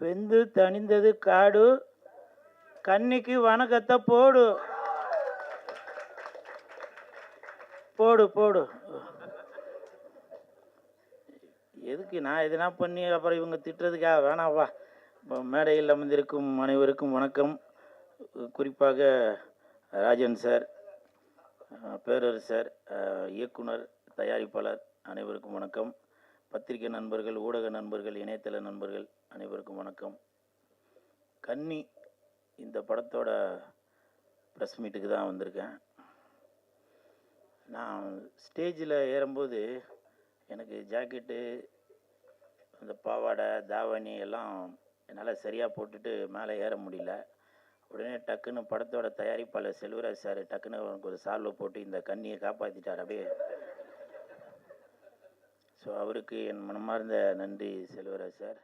வெந்து தணிந்தது காடு, கன்னிக்கு வணக்கத்தை போடு. போடு போடு. எதுக்கு நான் எதுனா பண்ணி அப்புறம் இவங்க திட்டுறதுக்காக வேணாவா. இப்போ மேடையில் அமர்ந்திருக்கும் அனைவருக்கும் வணக்கம். குறிப்பாக ராஜன் சார், பேரரசர், இயக்குனர், தயாரிப்பாளர் அனைவருக்கும் வணக்கம். பத்திரிகை நண்பர்கள், ஊடக நண்பர்கள், இணையதள நண்பர்கள் அனைவருக்கும் வணக்கம். கன்னி இந்த படத்தோட ப்ரெஸ் மீட்டுக்கு தான் வந்திருக்கேன். நான் ஸ்டேஜில் ஏறும்போது எனக்கு ஜாக்கெட்டு, அந்த பாவாடை, தாவணி எல்லாம் என்னால் சரியாக போட்டுட்டு மேலே ஏற முடியல. உடனே டக்குன்னு படத்தோட தயாரிப்பாளர் செல்வராஜ் சார் டக்குன்னு அவனுக்கு ஒரு சால்வை போட்டு இந்த கன்னியை காப்பாற்றிட்டார் அப்படியே. ஸோ அவருக்கு என் மனமார்ந்த நன்றி செல்வராஜ் சார்.